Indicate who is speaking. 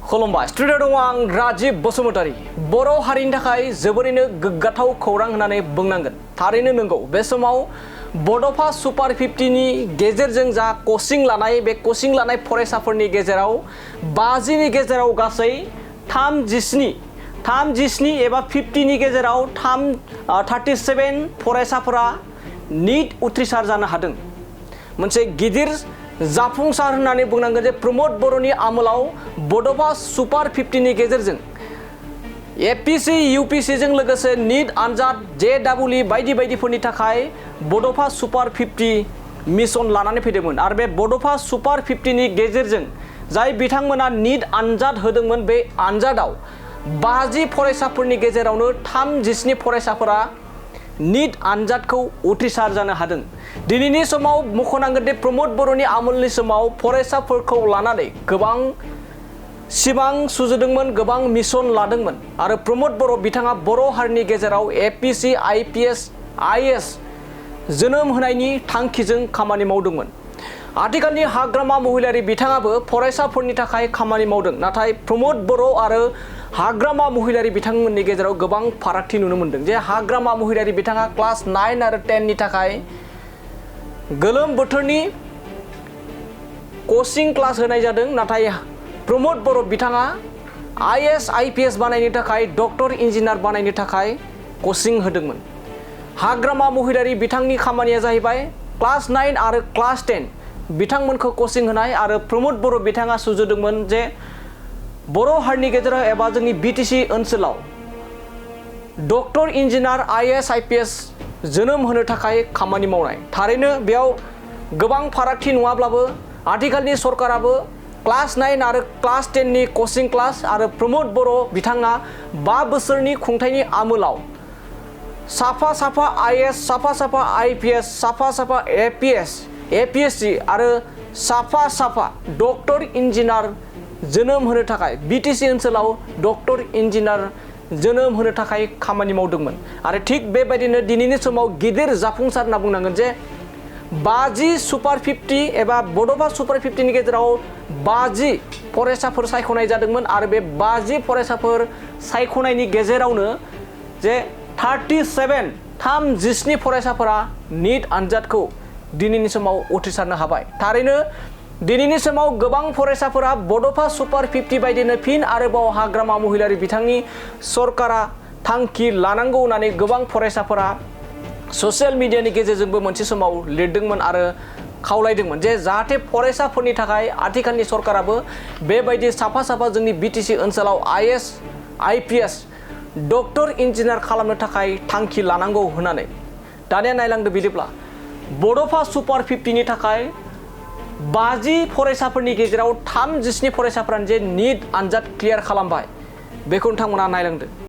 Speaker 1: खुलुमबाय स्टुडिअ दङ आं राजिब बसुमतारी बर' हारिनि थाखाय जोबोरैनो गोग्गाथाव खौरां होननानै बुंनांगोन थारैनो नंगौ बे समाव बड'फा सुपार 50 नि गेजेरजों जा कोचिं लानाय बे कोचिं लानाय फरायसाफोरनि गेजेराव 50 नि गेजेराव गासै 37 एबा 50 नि गेजेराव 37 फरायसाफोरा नीट उथ्रिसार जानो हादों मोनसे गिदिर जाफुंसार होननानै बुंनांगोन जे प्रमोद बर'नि आमोलाव बड'फा सुपार 50 नि गेजेरजों एपीसी यूपीसी जों लोगोसे नीट आनजाद जेईई बायदि बायदिफोरनि थाखाय बड'फा सुपार 50 मिशन लानानै फैदोंमोन आरो बे बड'फा सुपार 50 नि गेजेरजों जाय बिथांमोना नीट आनजाद होदोंमोन बे आनजादाव 50 फरायसाफोरनि गेजेरावनो 37 फरायसाफोरा नीट आनजादखौ उथ्रिसार जानो हादों दिनैनि समाव मख'नांगोन दि प्रमोद बर'नि आमोलनि समाव फरायसाफोरखौ लानानै गोबां सिमां सुजुदोंमोन गोबां मिशन लादोंमोन आरो प्रमोद बर' बिथाङा बर' हारिनि गेजेराव एपीसी आईपीएस आईएएस जोनोम होनायनि थांखिजों खामानि मावदोंमोन आथिखालनि हाग्रामा महिलारि बिथाङाबो फरायसाफोरनि थाखाय खामानि मावदों नाथाय प्रमोद बर' आरो हाग्रामा महिलारि बिथांमोननि गेजेराव गोबां फारागथि नुनो मोनदों जे हाग्रामा महिलारि बिथाङा क्लास 9 आरो 10 नि थाखाय गोलोम बोथोरनि कोचिं क्लास होनाय जादों नाथाय प्रमोद बर' बिथाङा आईएएस आईपीएस बानायनो थाखाय डक्टर इन्जिनियार बानायनो थाखाय कोचिं होदोंमोन हाग्रामा महिलारि बिथांनि खामानिया जाहैबाय क्लास 9 आरो क्लास 10 बिथांमोनखौ कोचिं होनाय आरो प्रमोद बर' बिथाङा सुजुदोंमोन जे बर' हारिनि गेजेराव एबा जोंनि बीटीसी ओनसोलाव डक्टर इन्जिनियार आईएएस आईपीएस जोनोम होनो थाखाय खामानि मावनाय थारैनो बेयाव गोबां फारागथि नङाब्लाबो आथिखालनि सरकाराबो क्लास 9 आरो क्लास 10 नि कोचिं क्लास आरो प्रमोद बर' बिथाङा 5 बोसोरनि खुंथायनि आमोलाव साफा आईएएस साफा आईपीएस साफा एपीएस एपीएससी आरो साफा डक्टर इन्जिनियार जोनोम होनो थाखाय बीटीसी ओनसोलाव डक्टर इन्जिनियार जोनोम होनो थाखाय खामानि मावदोंमोन आरो थिग बेबायदिनो दिनैनि समाव गिदिर जाफुंसार होनना बुंनांगोन जे 50 सुपार 50 एबा बड'फा सुपार 50 नि गेजेराव 50 फरायसाफोर सायख'नाय जादोंमोन आरो बे 50 फरायसाफोर सायख'नायनि गेजेरावनो जे 37 फरायसाफोरा नीट आनजादखौ दिनैनि समाव उथ्रिसारनो हाबाय थारैनो दिनैनि समाव गोबां फरायसाफोरा बड'फा सुपार 50 बायदिनो फिन आरोबाव हाग्रामा महिलारि बिथांनि सरकारा थांखि लानांगौ होननानै गोबां फरायसाफोरा ससियेल मिडियानि गेजेरजोंबो मोनसे समाव लिरदोंमोन आरो खावलायदोंमोन जे जाहाथे फरायसाफोरनि थाखाय आथिखालनि सरकाराबो बेबायदि साफा जोंनि बीटीसी ओनसोलाव आईएएस आईपीएस डक्टर इन्जिनियार खालामनो थाखाय थांखि लानांगौ होननानै दानिया नायलांदो बिदिब्ला बड'फा सुपार 50 नि थाखाय 50 फरायसाफोरनि गेजेराव 37 फरायसाफोरानो जे नीट आनजाद क्लियार खालामबाय बेखौ नोंथांमोना नायलांदो